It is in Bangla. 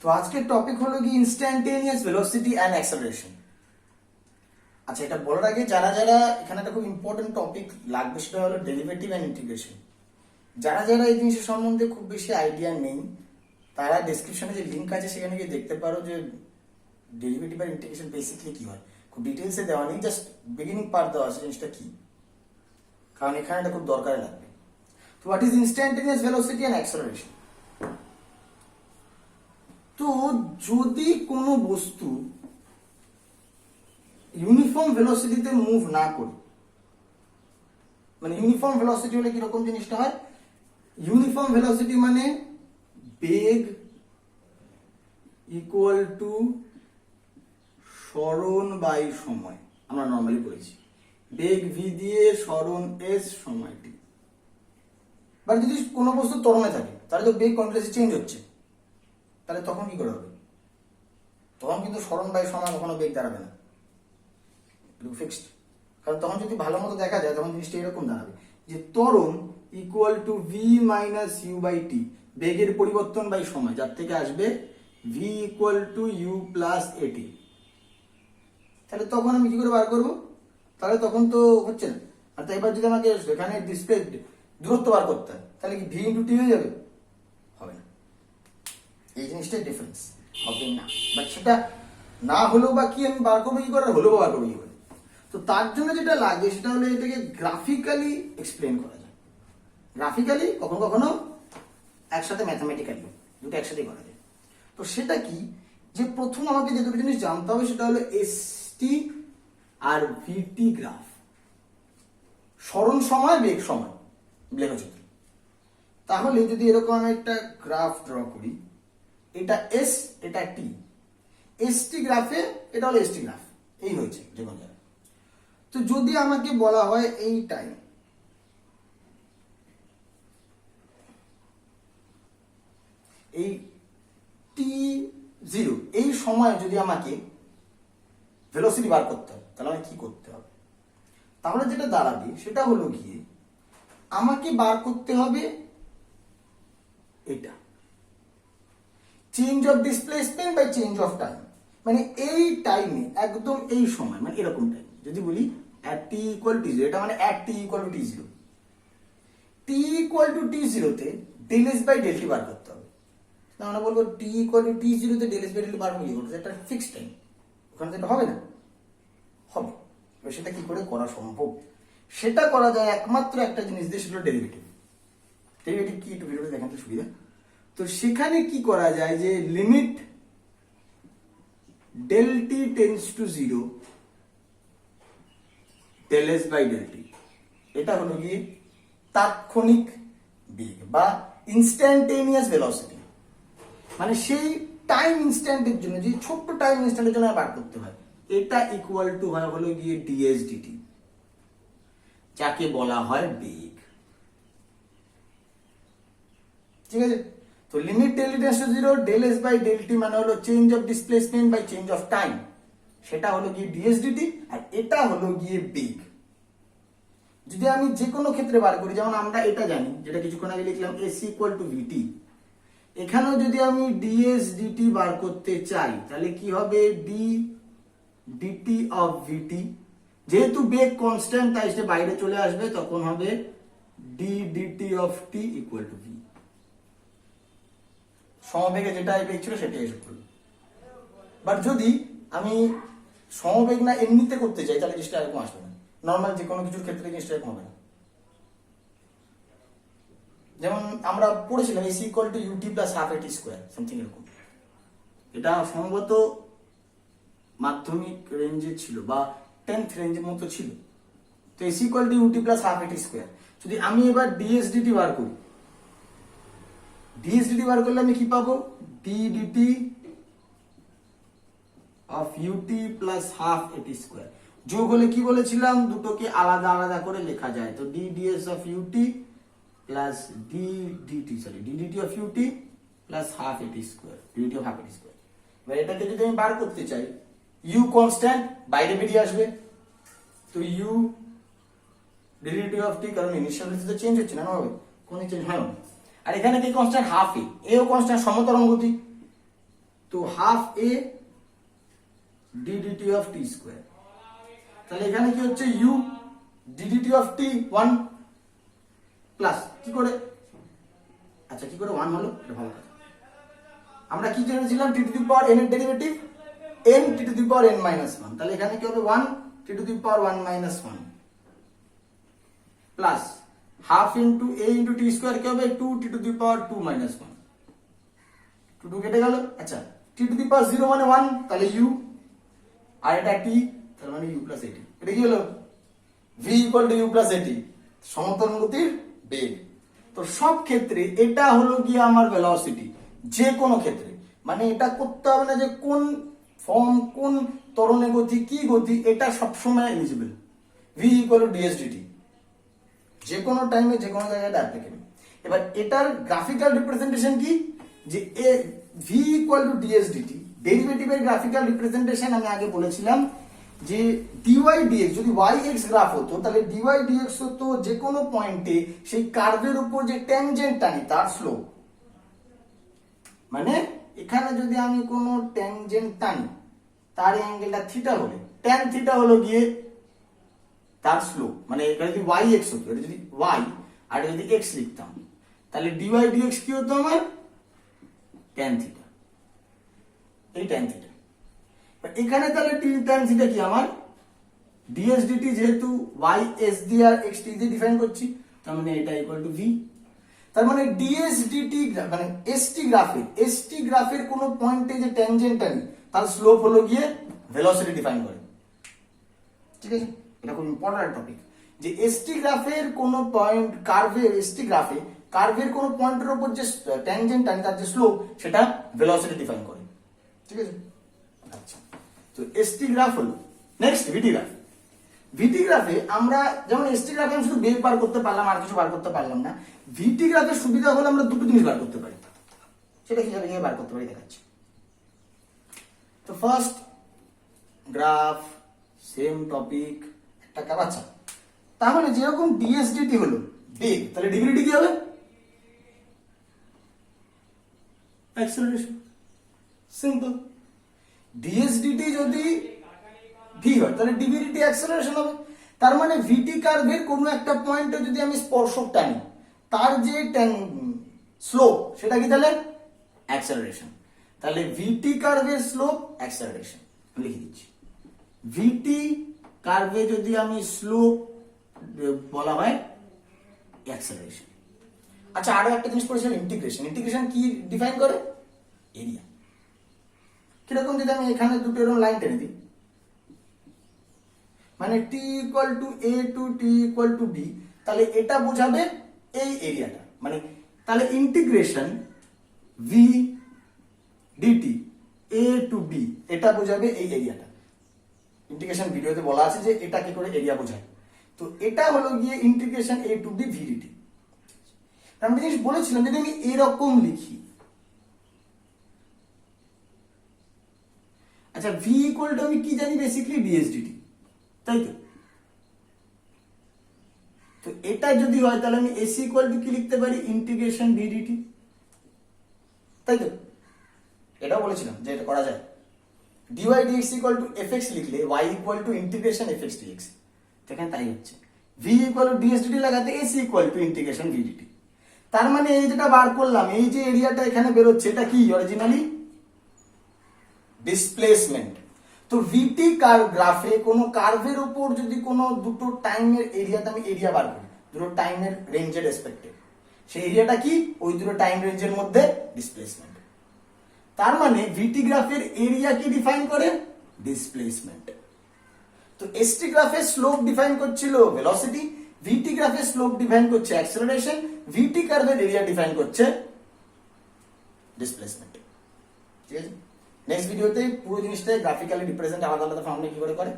তো আজকের টপিক হলো কি ইনস্ট্যান্টেনিয়াস ভেলোসিটি অ্যান্ড অ্যাক্সেলারেশন। আচ্ছা, এটা বলার আগে যারা যারা এখানে একটা খুব ইম্পর্টেন্ট টপিক লাগবে সেটা হলো ডেরিভেটিভ অ্যান্ড ইন্টিগ্রেশন। যারা যারা এই জিনিসের সম্বন্ধে খুব বেশি আইডিয়া নেই তারা ডেসক্রিপশনে যে লিঙ্ক আছে সেখানে গিয়ে দেখতে পারো যে ডেরিভেটিভ আর ইন্টিগ্রেশন বেসিকলি কি হয়। খুব ডিটেলসে দেওয়া নেই, জাস্ট বিগিনিং পার্ট দেওয়া আছে জিনিসটা কি, কারণ এখানে এটা খুব দরকারে লাগবে। তো what is instantaneous velocity and acceleration? তো যদি কোনো বস্তু ইউনিফর্ম ভেলোসিটিতে মুভ না করে, মানে ইউনিফর্ম ভেলোসিটি হলে কিরকম জিনিসটা হয়, ইউনিফর্ম ভেলোসিটি মানে বেগ ইকুয়াল টু সরণ বাই সময়। আমরা নর্মালি বলেছি বেগ ভি দিয়ে সরণ এস সময় টি। বাট যদি কোনো বস্তু ত্বরণে থাকে তাহলে তো বেগ কন্টিনিউয়াসলি চেঞ্জ হচ্ছে, তাহলে তখন কি করে হবে? তখন কিন্তু সরণ বাই সময় কখনো বেগ দাঁড়াবে না, ফিক্সড। কারণ তখন যদি ভালো মতো দেখা যায় তখন জিনিসটা এরকম দাঁড়াবে যে ত্বরণ equal to V minus U by T, বেগের পরিবর্তন বাই সময়, যার থেকে আসবে V equal to U plus at. তাহলে তখন আমি কি করে বার করবো? তাহলে তখন তো হচ্ছে না। আর তাই এবার যদি আমাকে এখানে ডিসপ্লে দূরত্ব বার করতে হয় তাহলে কি ভি ইন্টু টি হয়ে যাবে? হবে না। এই জিনিসটাই ডিফারেন্স, হবে না। বাট সেটা না হলেও বা কি আমি বার করবো কি করে, হলেও বার করবো কি করে? তো তার জন্য যেটা লাগে সেটা হলো এটাকে গ্রাফিক্যালি এক্সপ্লেন করা যায়। গ্রাফিক্যালি, কখনো কখনো একসাথে ম্যাথামেটিক্যালি, দুটো একসাথে করা যায়। তো সেটা কি, যে প্রথম আমাকে যে দুটো জিনিস জানতে হবে সেটা হলো এসটি আর ভিটি গ্রাফ, সরণ সময় বেগ সময় লেখচিত্র। তাহলে যদি এরকম আমি একটা গ্রাফ ড্র করি, এটা এস, এটা টি, এসটি গ্রাফে এটা হলো এসটি গ্রাফ, এই হয়েছে যে কোনো জায়গায়। তো যদি আমাকে বলা হয় এই টাইম, এই টি জিরো, এই সময় যদি আমাকে ভেলোসিটি বার করতে হবে তাহলে আমাকে কি করতে হবে? তাহলে যেটা দাঁড়াবে সেটা হলো গিয়ে আমাকে বার করতে হবে এটা, change of displacement by change of time. মানে এই টাইমে, একদম এই সময়, মানে এরকম টাইম যদি বলি at t equal to t0, এটা মানে at t equal to t0, t equal to t0 তে del s by del t বার করতে হবে। না আমরা বলবো t equal to t0 তে del s by del t বার করলে কি, এটা ফিক্সড টাইম, ওখানে তো এটা হবে না। হবে, এবার সেটা কি করে করা সম্ভব? সেটা করা যায় একমাত্র একটা জিনিস দিয়ে, সেটা ডেরিভেটিভ। ডেরিভেটিভ কি একটু ভিডিওতে দেখাতে সুবিধা। তো সেখানে কি করা যায় যে limit del t tends to 0 del s by del t, এটা হলো গিয়ে তাৎক্ষণিক বেগ বা ইনস্ট্যান্টেনিয়াস ভেলোসিটি। মানে সেই টাইম ইনস্ট্যান্টের জন্য, যে ছোট্ট টাইম ইনস্ট্যান্টের জন্য বার করতে হয়, এটা ইকুয়াল টু হয় হলো গিয়ে ds dt, যাকে বলা হয় বেগ। ঠিক আছে? তো limit del t tends to 0 del s by del t মানে হলো change of displacement by change of time, সেটা হলো গিয়ে ds dt, আর এটা হলো গিয়ে বেগ। যদি আমি যে কোনো ক্ষেত্রে বার করি, যেমন আমরা এটা জানি, যেটা কিছুক্ষণ আগে লিখলাম ac ইকুয়াল টু vt, এখানেও যদি আমি ds dt বার করতে চাই তাহলে কি হবে, d dt অফ vt, যেহেতু বেগ কনস্ট্যান্ট তাই সে বাইরে চলে আসবে, তখন হবে d dt of t equal two v। সমবেগে যেটা বেগ ছিল সেটাই এসে পড়লো। বাট যদি আমি সমবেগ না এমনিতে করতে চাই তাহলে জিনিসটা এরকম আসবে না। নর্মাল যে কোনো কিছুর ক্ষেত্রে জিনিসটা এরকম হবে না। যেমন আমরা পড়েছিলাম ac equal to ut plus half at square, something এরকম। এটা সম্ভবত মাধ্যমিক রেঞ্জে ছিল বা 10th রেঞ্জের মতো ছিল। তো ac equal to ut plus half at square. যদি আমি এবার ds dt বার করি, ds dt বার করলে আমি কি পাবো, d dt of ut plus half at square. যোগ হলে কি বলেছিলাম, দুটোকে আলাদা আলাদা করে লেখা যায়। তো d ds of ut plus d dt, sorry d dt of ut plus half at square, d dt of half at square. এবার এটাকে যদি আমি বার করতে চাই, u কনস্ট্যান্ট, বাইরে বেরিয়ে আসবে, তো u d dt of t, কারণ ইনিশিয়াল তো চেঞ্জ হচ্ছে না, হবে কোনো চেঞ্জ হয় না। আর এখানে কি কনস্ট্যান্ট, হাফ এ, এও কনস্ট্যান্ট, সমতরঙ্গ গতি। তো half a d dt of t square, তাহলে এখানে কি হচ্ছে u d dt of t 1 plus কি করে, আচ্ছা কি করে 1 হলো, এটা ভালো কথা। আমরা কি জেনেছিলাম T to the power n এর derivative n T to the power n minus 1, তাহলে এখানে কি হবে 1 T to the power 1 minus 1 plus half into a into T square কি হবে 2 টি টু দি পাওয়ার 2 মাইনাস 1, 2 2 কেটে গেল। আচ্ছা টি টু দি পাওয়ার 0 মানে 1, তাহলে u, আর এটা t, তার মানে u প্লাস at, এটা কি হলো v equal to u plus at, সমতল গতির বেগ। তো সব ক্ষেত্রে এটা হলো গিয়ে আমার ভেলোসিটি, যে কোনো ক্ষেত্রে, মানে এটা করতে হবে না যে কোন ফর্ম, কোন ত্বরণের গতি, কি গতি, এটা সবসময় eligible. v equal to ds dt, যে কোনো টাইমে যে কোনো জায়গায় অ্যাপ্লিকেবল। এবার এটার গ্রাফিক্যাল রিপ্রেজেন্টেশন কি, যে v equal to ds dt, ডেরিভেটিভের গ্রাফিক্যাল রিপ্রেজেন্টেশন আমি আগে বলেছিলাম যে dy dx যদি yx গ্রাফ হতো, তাহলে dy dx হতো যে কোনো পয়েন্টে সেই কার্ভের উপর যে ট্যানজেন্ট টানি তার স্লোপ। মানে এখানে যদি আমি কোনো ট্যানজেন্ট টানি, তার অ্যাঙ্গেলটা থিটা হলে ট্যান থিটা হলো গিয়ে তার স্লোপ। মানে এটা যদি yx হতো, এটা যদি y আর এটা যদি x লিখতাম, তাহলে dy dx কি হতো আমার ট্যান থিটা, এই ট্যান থিটা। এখানে তাহলে ট্যান থিটা কি আমার ds dt, যেহেতু y s দিয়ে আর x t দিয়ে ডিফাইন করছি, তার মানে এটা ইকুয়াল টু v। তার মানে ds dt মানে st গ্রাফের কোন পয়েন্টে যে ট্যানজেন্ট আনি তার স্লোপ হলো গিয়ে ভেলোসিটি ডিফাইন করে। ঠিক আছে, এটা খুব ইম্পর্টেন্ট টপিক, যে st গ্রাফের কোন পয়েন্ট কার্ভের, st গ্রাফে কার্ভের কোন পয়েন্টের উপর যে ট্যানজেন্ট আনি তার যে স্লোপ, সেটা ভেলোসিটি ডিফাইন করে। ঠিক আছে, আচ্ছা তো st গ্রাফ হলো। Next vt graph. vt গ্রাফে আমরা যেমন st গ্রাফে আমি শুধু বেগ বার করতে পারলাম, আর কিছু বার করতে পারলাম না। vt গ্রাফের সুবিধা হলো আমরা দুটো জিনিস বার করতে পারি, সেটা কিভাবে বার করতে পারি দেখাচ্ছি। তো ফার্স্ট গ্রাফ, সেম টপিক, একটা কাজ। আচ্ছা তাহলে যেরকম ds dt হলো বেগ, তাহলে dv dt কি হবে অ্যাক্সেলারেশন। সিম্পল, ds dt যদি v হয় তাহলে dv dt অ্যাক্সেলারেশন হবে। তার মানে vt কার্ভের কোনো একটা পয়েন্টে যদি আমি স্পর্শক টানি, তার যে স্লোপ সেটা কি তাহলে অ্যাক্সেলারেশন। তাহলে vt কার্ভের স্লোপ অ্যাক্সেলারেশন, আমি লিখে দিচ্ছি। vt কার্ভে যদি আমি স্লোপ বলা হয় অ্যাক্সেলারেশন। আচ্ছা আরো একটা জিনিস পড়েছিলাম ইন্টিগ্রেশন। ইন্টিগ্রেশন কি ডিফাইন করে, এরিয়া। কিরকম, যদি আমি এখানে দুটো এরকম লাইন টেনে দিই, মানে t equal to a to t equal to b, তাহলে এটা বোঝাবে এই এরিয়াটা। মানে তাহলে integration v dt a to b, এটা বোঝাবে এই এরিয়াটা। ইন্টিগ্রেশন ভিডিওতে বলা আছে যে এটা কি করে এরিয়া বোঝায়। তো এটা হলো গিয়ে integration a to b v dt। আমি জিনিস বলেছিলাম যদি আমি এরকম লিখি, আচ্ছা v ইকুয়াল টু আমি কি জানি বেসিক্যালি ds dt, তাই তো। তো এটা যদি হয় তাহলে আমি ac ইকুয়াল টু কি লিখতে পারি ইন্টিগ্রেশন v dt, তাই তো। এটাও বলেছিলাম যে এটা করা যায়। dy dx equal to fx লিখলে y equal to integration fx dx, এখানে তাই হচ্ছে। v equal to ds dt লাগাতে ac equal to integration v dt। তার মানে এই যেটা বার করলাম, এই যে এরিয়াটা এখানে বেরোচ্ছে, এটা কি অরিজিনালি ডিসপ্লেসমেন্ট। তো vt গ্রাফে কোনো কার্ভের উপর যদি কোনো দুটো টাইমের এরিয়াতে আমি এরিয়া বার করি, দুটো টাইমের রেঞ্জের রেসপেক্টে, সেই এরিয়াটা কি ওই দুটো টাইম রেঞ্জের মধ্যে ডিসপ্লেসমেন্ট। তার মানে vt গ্রাফের এরিয়া কি ডিফাইন করে ডিসপ্লেসমেন্ট। তো st গ্রাফের স্লোপ ডিফাইন করছিল ভেলোসিটি, vt গ্রাফের স্লোপ ডিফাইন করছে অ্যাক্সেলারেশন, vt কার্ভের এরিয়া ডিফাইন করছে ডিসপ্লেসমেন্ট। ঠিক আছে, নেক্সট ভিডিওতে পুরো জিনিসটা গ্রাফিক্যালি রিপ্রেজেন্ট আলাদা আলাদা ফর্মে কি করে